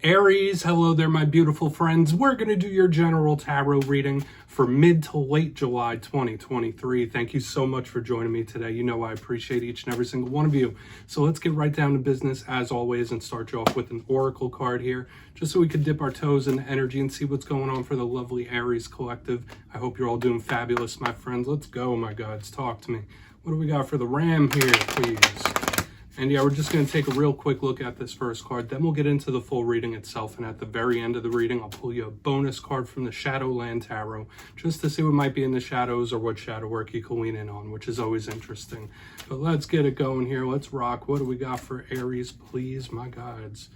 Aries, hello there, my beautiful friends. We're going to do your general tarot reading for mid to late July 2023. Thank you so much for joining me today. You know I appreciate each and every single one of you. So let's get right down to business as always and start you off with an oracle card here, just so we can dip our toes in energy and see what's going on for the lovely Aries collective. I hope you're all doing fabulous, my friends. Let's go, my gods. Talk to me. What do we got for the Ram here, please? And yeah, we're just going to take a real quick look at this first card. Then we'll get into the full reading itself. And at the very end of the reading, I'll pull you a bonus card from the Shadowland Tarot, just to see what might be in the shadows or what shadow work you can lean in on, which is always interesting. But let's get it going here. Let's rock. What do we got for Aries, please, my gods?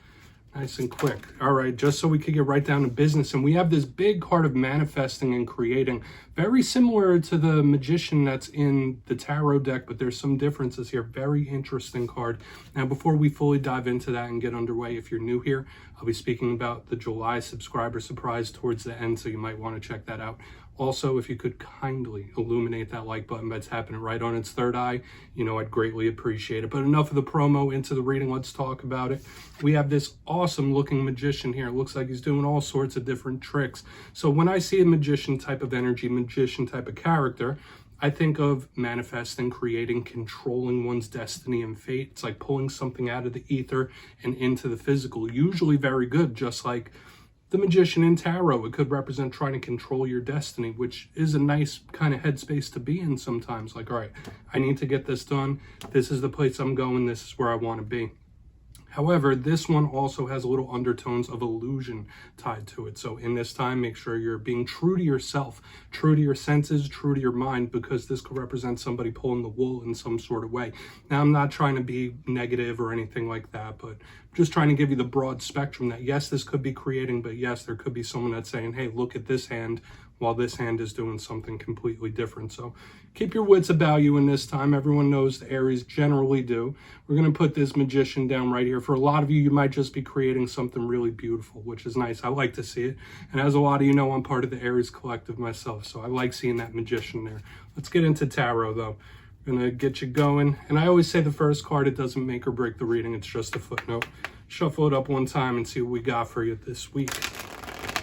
Nice and quick. All right, just so we could get right down to business. And we have this big card of manifesting and creating, very similar to the Magician that's in the tarot deck, but there's some differences here. Very interesting card. Now, before we fully dive into that and get underway, if you're new here, I'll be speaking about the July subscriber surprise towards the end, so you might want to check that out. Also, if you could kindly illuminate that like button by tapping it right on its third eye, you know, I'd greatly appreciate it. But enough of the promo, into the reading. Let's talk about it. We have this awesome looking magician here. It looks like he's doing all sorts of different tricks. So when I see a magician type of energy, magician type of character, I think of manifesting, creating, controlling one's destiny and fate. It's like pulling something out of the ether and into the physical. Usually very good, just like the Magician in tarot. It could represent trying to control your destiny, which is a nice kind of headspace to be in sometimes. Like, all right, I need to get this done. This is the place I'm going. This is where I want to be. However, this one also has a little undertones of illusion tied to it. So in this time, make sure you're being true to yourself, true to your senses, true to your mind, because this could represent somebody pulling the wool in some sort of way. Now, I'm not trying to be negative or anything like that, but just trying to give you the broad spectrum that yes, this could be creating, but yes, there could be someone that's saying, hey, look at this hand, while this hand is doing something completely different. So keep your wits about you in this time. Everyone knows the Aries generally do. We're going to put this Magician down right here. For a lot of you, you might just be creating something really beautiful, which is nice. I like to see it. And as a lot of you know, I'm part of the Aries collective myself, so I like seeing that Magician there. Let's get into tarot, though. I'm going to get you going. And I always say the first card, it doesn't make or break the reading. It's just a footnote. Shuffle it up one time and see what we got for you this week.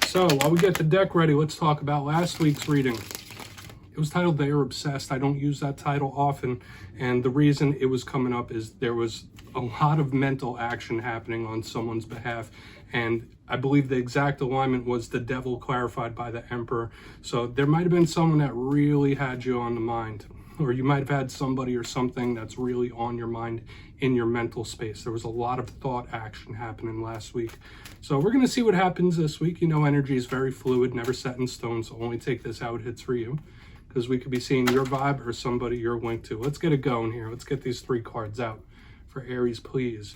So while we get the deck ready, let's talk about last week's reading. It was titled They Are Obsessed. I don't use that title often, and the reason it was coming up is there was a lot of mental action happening on someone's behalf, and I believe the exact alignment was the devil clarified by the emperor. So there might have been someone that really had you on the mind, or you might have had somebody or something that's really on your mind in your mental space. There was a lot of thought action happening last week. So we're going to see what happens this week. You know, energy is very fluid, never set in stone, so only take this how it hits for you, because we could be seeing your vibe or somebody you're linked to. Let's get it going here. Let's get these three cards out for Aries, please.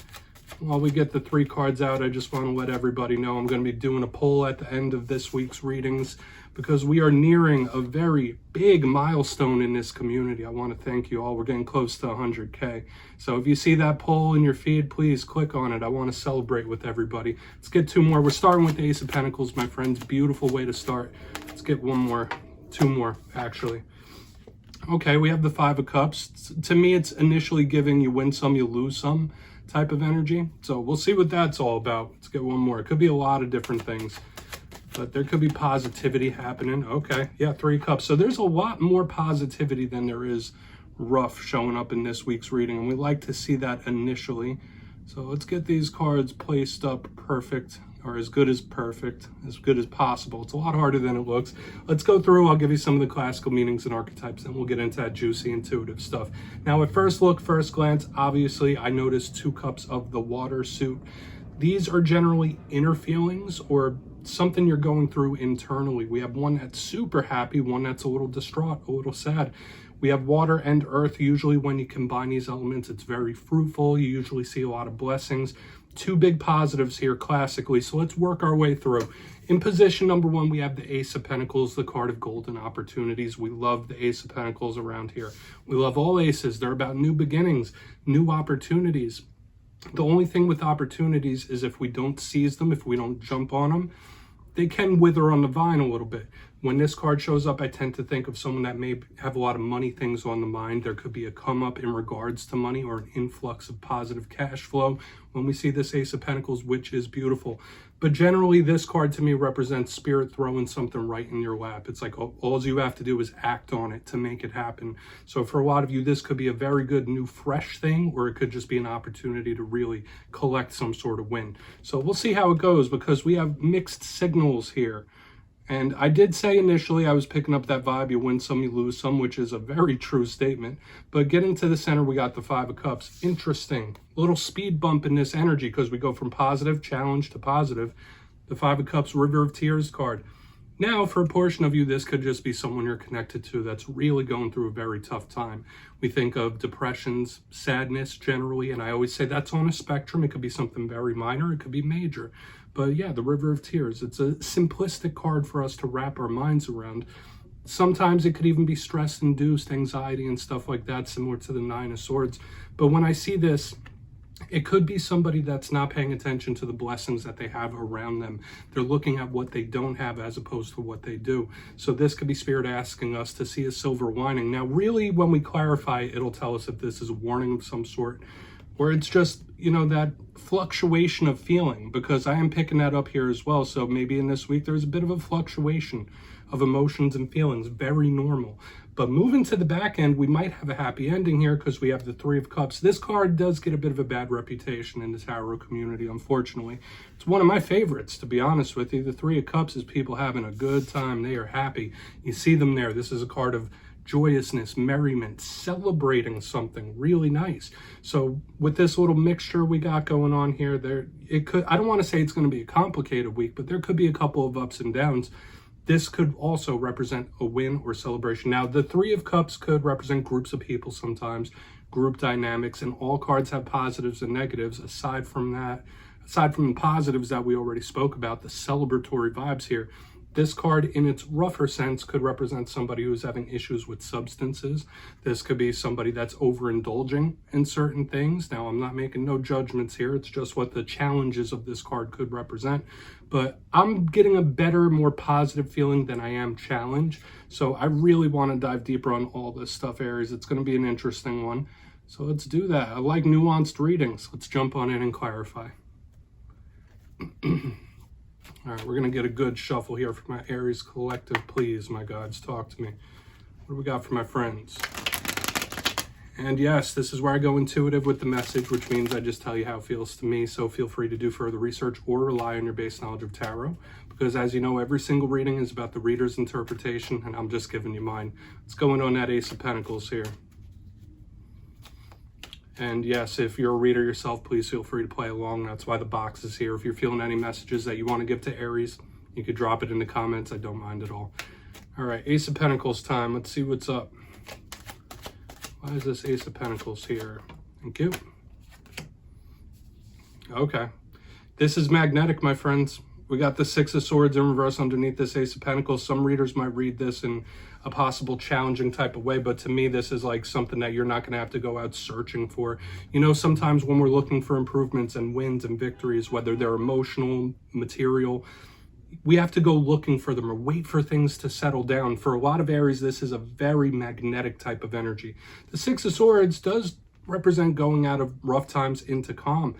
While we get the three cards out, I just want to let everybody know I'm going to be doing a poll at the end of this week's readings, because we are nearing a very big milestone in this community. I want to thank you all. We're getting close to 100K. So if you see that poll in your feed, please click on it. I want to celebrate with everybody. Let's get two more. We're starting with the Ace of Pentacles, my friends. Beautiful way to start. Let's get one more. Two more, actually. Okay, we have the Five of Cups. To me, it's initially giving you win some, you lose some type of energy. So we'll see what that's all about. Let's get one more. It could be a lot of different things, but there could be positivity happening. Okay, yeah, Three Cups. So there's a lot more positivity than there is rough showing up in this week's reading, and we like to see that initially. So let's get these cards placed up perfect, or as good as perfect, as good as possible. It's a lot harder than it looks. Let's go through. I'll give you some of the classical meanings and archetypes, and we'll get into that juicy, intuitive stuff. Now, at first look, first glance, obviously, I noticed 2 cups of the water suit. These are generally inner feelings or something you're going through internally. We have one that's super happy, one that's a little distraught, a little sad. We have water and earth. Usually when you combine these elements, it's very fruitful. You usually see a lot of blessings. 2 big positives here classically. So let's work our way through. In position number 1, we have the Ace of Pentacles, the card of golden opportunities. We love the Ace of Pentacles around here. We love all aces. They're about new beginnings, new opportunities. The only thing with opportunities is if we don't seize them, if we don't jump on them, they can wither on the vine a little bit. When this card shows up, I tend to think of someone that may have a lot of money things on the mind. There could be a come up in regards to money or an influx of positive cash flow when we see this Ace of Pentacles, which is beautiful. But generally, this card to me represents spirit throwing something right in your lap. It's like all you have to do is act on it to make it happen. So for a lot of you, this could be a very good new fresh thing, or it could just be an opportunity to really collect some sort of win. So we'll see how it goes, because we have mixed signals here. And I did say initially I was picking up that vibe, you win some, you lose some, which is a very true statement. But getting to the center, we got the Five of Cups. Interesting. A little speed bump in this energy, because we go from positive challenge to positive. The Five of Cups, River of Tears card. Now, for a portion of you, this could just be someone you're connected to that's really going through a very tough time. We think of depressions, sadness generally, and I always say that's on a spectrum. It could be something very minor, it could be major. But yeah, the River of Tears, it's a simplistic card for us to wrap our minds around. Sometimes it could even be stress-induced anxiety and stuff like that, similar to the Nine of Swords. But when I see this, it could be somebody that's not paying attention to the blessings that they have around them. They're looking at what they don't have as opposed to what they do. So this could be Spirit asking us to see a silver lining. Now, really, when we clarify, it'll tell us if this is a warning of some sort, or it's just, that fluctuation of feeling, because I am picking that up here as well. So maybe in this week, there's a bit of a fluctuation of emotions and feelings, very normal. But moving to the back end, we might have a happy ending here, because we have the Three of Cups. This card does get a bit of a bad reputation in the tarot community, unfortunately. It's one of my favorites, to be honest with you. The Three of Cups is people having a good time. They are happy. You see them there. This is a card of joyousness, merriment, celebrating something really nice. So with this little mixture we got going on here, I don't want to say it's going to be a complicated week, but there could be a couple of ups and downs. This could also represent a win or celebration. Now, the Three of Cups could represent groups of people sometimes, group dynamics, and all cards have positives and negatives. Aside from the positives that we already spoke about, the celebratory vibes here, this card, in its rougher sense, could represent somebody who's having issues with substances. This could be somebody that's overindulging in certain things. Now, I'm not making no judgments here. It's just what the challenges of this card could represent. But I'm getting a better, more positive feeling than I am challenge. So I really want to dive deeper on all this stuff, Aries. It's going to be an interesting one. So let's do that. I like nuanced readings. Let's jump on in and clarify. All right, we're going to get a good shuffle here for my Aries collective. Please, my gods, talk to me. What do we got for my friends? And yes, this is where I go intuitive with the message, which means I just tell you how it feels to me. So feel free to do further research or rely on your base knowledge of tarot. Because as you know, every single reading is about the reader's interpretation, and I'm just giving you mine. What's going on that Ace of Pentacles here? And yes, if you're a reader yourself, please feel free to play along. That's why the box is here. If you're feeling any messages that you want to give to Aries, you could drop it in the comments. I don't mind at all. All right, Ace of Pentacles time. Let's see what's up. Why is this Ace of Pentacles here? Thank you. Okay. This is magnetic, my friends. We got the Six of Swords in reverse underneath this Ace of Pentacles. Some readers might read this in a possible challenging type of way, but to me, this is like something that you're not going to have to go out searching for. Sometimes when we're looking for improvements and wins and victories, whether they're emotional, material, we have to go looking for them or wait for things to settle down. For a lot of Aries, this is a very magnetic type of energy. The Six of Swords does represent going out of rough times into calm.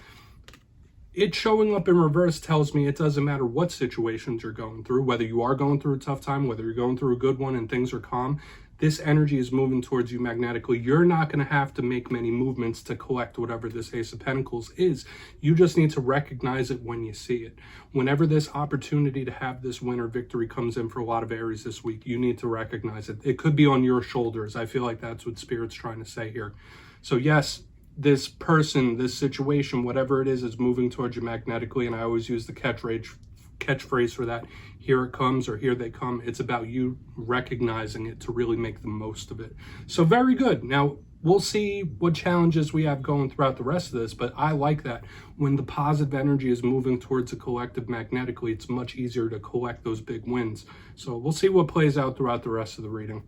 It showing up in reverse tells me it doesn't matter what situations you're going through, whether you are going through a tough time, whether you're going through a good one and things are calm, this energy is moving towards you magnetically. You're not going to have to make many movements to collect whatever this Ace of Pentacles is. You just need to recognize it when you see it. Whenever this opportunity to have this win or victory comes in for a lot of Aries this week, you need to recognize it. It could be on your shoulders. I feel like that's what Spirit's trying to say here. So yes, this person, this situation, whatever it is moving towards you magnetically. And I always use the catchphrase for that. Here it comes, or here they come. It's about you recognizing it to really make the most of it. So very good. Now, we'll see what challenges we have going throughout the rest of this, but I like that. When the positive energy is moving towards a collective magnetically, it's much easier to collect those big wins. So we'll see what plays out throughout the rest of the reading.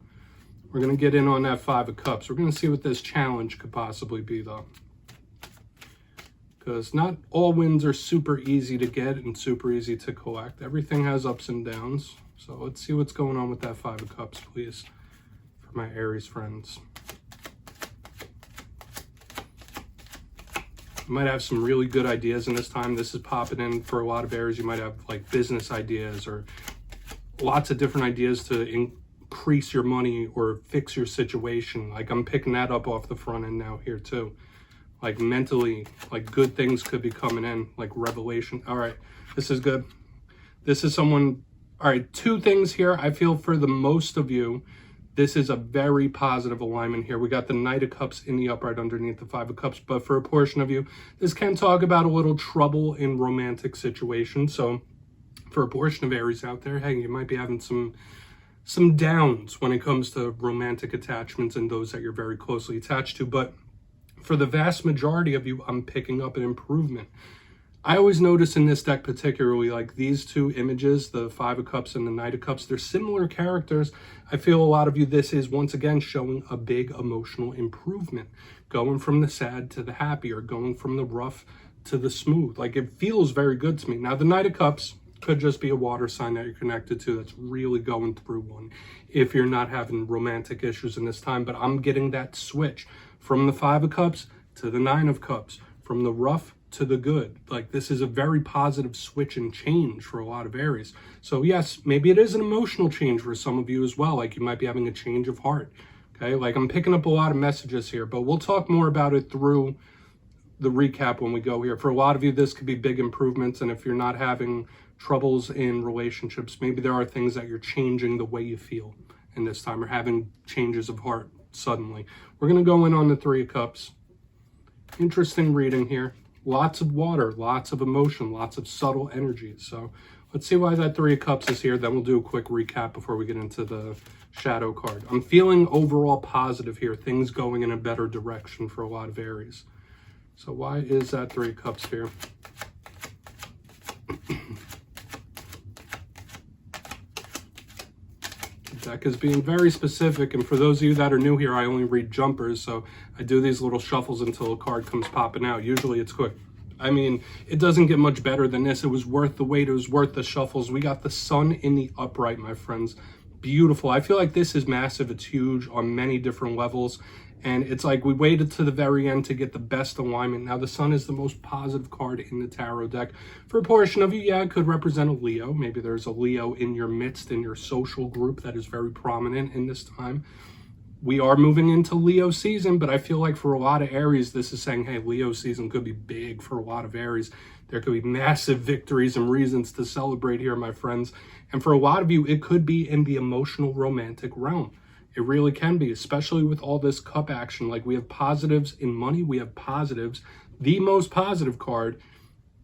We're going to get in on that Five of Cups. We're going to see what this challenge could possibly be, though. Because not all wins are super easy to get and super easy to collect. Everything has ups and downs. So let's see what's going on with that Five of Cups, please, for my Aries friends. You might have some really good ideas in this time. This is popping in for a lot of Aries. You might have like business ideas or lots of different ideas to increase your money or fix your situation. Like I'm picking that up off the front end now here too. Like mentally, like good things could be coming in, like revelation. All right, this is good. This is someone, all right, two things here. I feel for the most of you, this is a very positive alignment here. We got the Knight of Cups in the upright underneath the Five of Cups, but for a portion of you, this can talk about a little trouble in romantic situations. So for a portion of Aries out there, hey, you might be having some downs when it comes to romantic attachments and those that you're very closely attached to. But for the vast majority of you, I'm picking up an improvement. I always notice in this deck particularly, like these two images, the Five of Cups and the Knight of Cups, they're similar characters. I feel a lot of you, this is once again showing a big emotional improvement, going from the sad to the happy, or going from the rough to the smooth. Like it feels very good to me. Now the Knight of Cups could just be a water sign that you're connected to that's really going through one if you're not having romantic issues in this time. But I'm getting that switch from the Five of Cups to the Nine of Cups, from the rough to the good. Like this is a very positive switch and change for a lot of Aries. So yes, maybe it is an emotional change for some of you as well. Like you might be having a change of heart. Okay, like I'm picking up a lot of messages here, but we'll talk more about it through the recap when we go here. For a lot of you, this could be big improvements. And if you're not having troubles in relationships, maybe there are things that you're changing the way you feel in this time, or having changes of heart suddenly. We're going to go in on the Three of Cups. Interesting reading here. Lots of water, lots of emotion, lots of subtle energy. So let's see why that Three of Cups is here. Then we'll do a quick recap before we get into the shadow card. I'm feeling overall positive here. Things going in a better direction for a lot of Aries. So why is that Three of Cups here? The deck is being very specific, and for those of you that are new here, I only read jumpers, so I do these little shuffles until a card comes popping out. Usually it's quick. I mean, it doesn't get much better than this. It was worth the wait. It was worth the shuffles. We got the Sun in the upright, my friends. Beautiful. I feel like this is massive. It's huge on many different levels. And it's like we waited to the very end to get the best alignment. Now, the Sun is the most positive card in the tarot deck. For a portion of you, yeah, it could represent a Leo. Maybe there's a Leo in your midst, in your social group that is very prominent in this time. We are moving into Leo season, but I feel like for a lot of Aries, this is saying, hey, Leo season could be big for a lot of Aries. There could be massive victories and reasons to celebrate here, my friends. And for a lot of you, it could be in the emotional romantic realm. It really can be, especially with all this cup action. Like we have positives in money, we have positives, the most positive card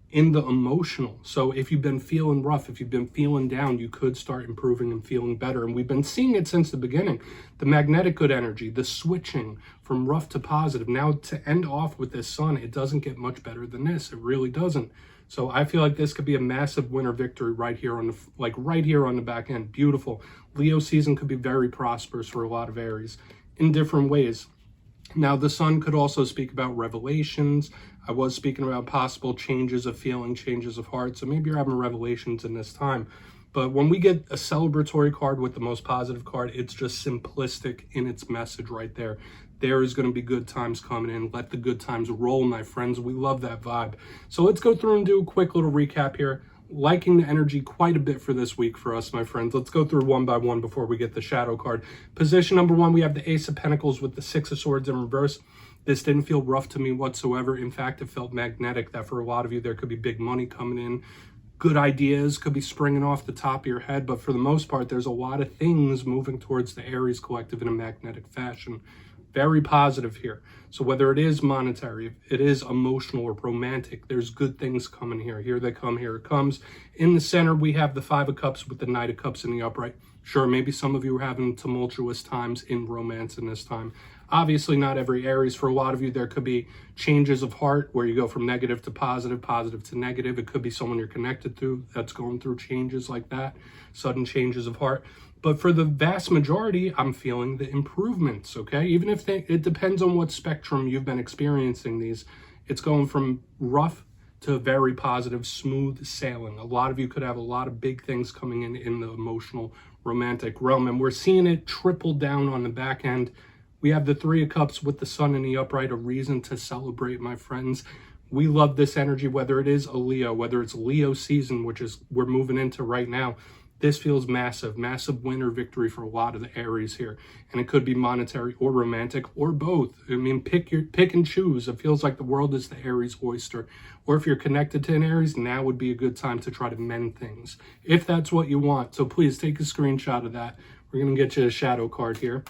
in the emotional. So if you've been feeling rough, if you've been feeling down, you could start improving and feeling better. And we've been seeing it since the beginning. The magnetic good energy, the switching from rough to positive. Now to end off with this Sun, it doesn't get much better than this. It really doesn't. So I feel like this could be a massive winner victory right here on the, like right here on the back end. Beautiful. Leo season could be very prosperous for a lot of Aries in different ways. Now, the Sun could also speak about revelations. I was speaking about possible changes of feeling, changes of heart. So maybe you're having revelations in this time. But when we get a celebratory card with the most positive card, it's just simplistic in its message right there. There is going to be good times coming in. Let the good times roll, my friends. We love that vibe. So let's go through and do a quick little recap here. Liking the energy quite a bit for this week for us, my friends. Let's go through one by one before we get the shadow card. Position number one, we have the Ace of Pentacles with the Six of Swords in reverse. This didn't feel rough to me whatsoever. In fact, it felt magnetic, that for a lot of you, there could be big money coming in. Good ideas could be springing off the top of your head. But for the most part, there's a lot of things moving towards the Aries collective in a magnetic fashion. Very positive here. So whether it is monetary, if it is emotional or romantic, there's good things coming here. Here they come, here it comes. In the center, we have the Five of Cups with the Knight of Cups in the upright. Sure, maybe some of you are having tumultuous times in romance in this time. Obviously, not every Aries. For a lot of you, there could be changes of heart where you go from negative to positive, positive to negative. It could be someone you're connected to that's going through changes like that, sudden changes of heart. But for the vast majority, I'm feeling the improvements, okay? Even if it depends on what spectrum you've been experiencing these. It's going from rough to very positive, smooth sailing. A lot of you could have a lot of big things coming in the emotional, romantic realm, and we're seeing it triple down on the back end. We have the Three of Cups with the Sun in the upright, a reason to celebrate, my friends. We love this energy, whether it is a Leo, whether it's Leo season, which is we're moving into right now. This feels massive win or victory for a lot of the Aries here. And it could be monetary or romantic or both. I mean, pick and choose. It feels like the world is the Aries oyster. Or if you're connected to an Aries, now would be a good time to try to mend things, if that's what you want. So please take a screenshot of that. We're going to get you a shadow card here.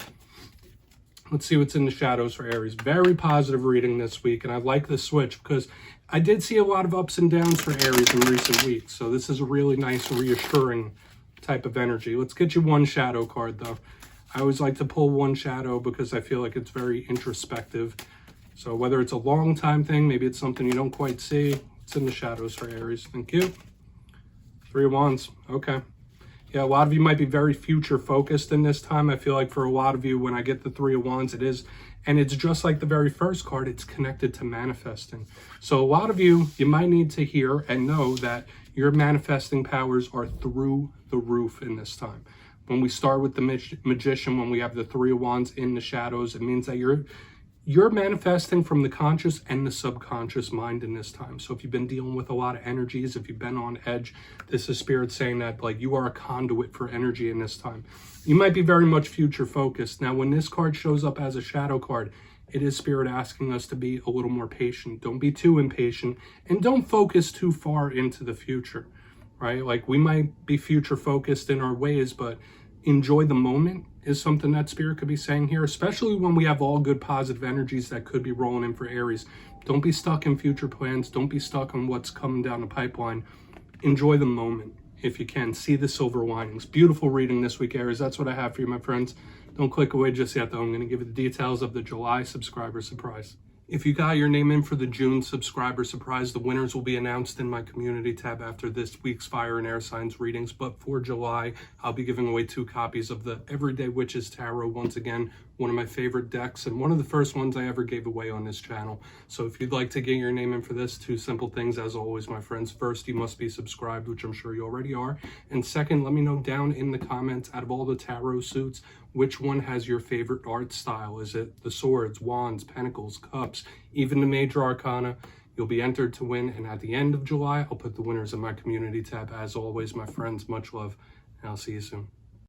Let's see what's in the shadows for Aries. Very positive reading this week, and I like the switch because I did see a lot of ups and downs for Aries in recent weeks. So this is a really nice, reassuring type of energy. Let's get you one shadow card, though. I always like to pull one shadow because I feel like it's very introspective. So whether it's a long time thing, maybe it's something you don't quite see, it's in the shadows for Aries. Thank you. Three of Wands. Okay. Yeah, a lot of you might be very future focused in this time. I feel like for a lot of you, when I get the Three of Wands, it is, and it's just like the very first card, it's connected to manifesting. So a lot of you might need to hear and know that your manifesting powers are through the roof in this time. When we start with the Magician, when we have the Three of Wands in the shadows, it means that you're manifesting from the conscious and the subconscious mind in this time. So if you've been dealing with a lot of energies, if you've been on edge, this is Spirit saying that like you are a conduit for energy in this time. You might be very much future focused. Now, when this card shows up as a shadow card, it is Spirit asking us to be a little more patient. Don't be too impatient and don't focus too far into the future, right? Like we might be future focused in our ways, but enjoy the moment is something that Spirit could be saying here, especially when we have all good positive energies that could be rolling in for Aries. Don't be stuck in future plans. Don't be stuck on what's coming down the pipeline. Enjoy the moment if you can. See the silver linings. Beautiful reading this week, Aries. That's what I have for you, my friends. Don't click away just yet, though. I'm going to give you the details of the July subscriber surprise. If you got your name in for the June subscriber surprise, the winners will be announced in my community tab after this week's fire and air signs readings. But for July, I'll be giving away 2 copies of the Everyday Witches Tarot. Once again, one of my favorite decks and one of the first ones I ever gave away on this channel. So if you'd like to get your name in for this, 2 simple things as always, my friends. First, you must be subscribed, which I'm sure you already are. And second, let me know down in the comments, out of all the tarot suits, which one has your favorite art style? Is it the swords, wands, pentacles, cups, even the major arcana? You'll be entered to win. And at the end of July, I'll put the winners in my community tab. As always, my friends, much love, and I'll see you soon.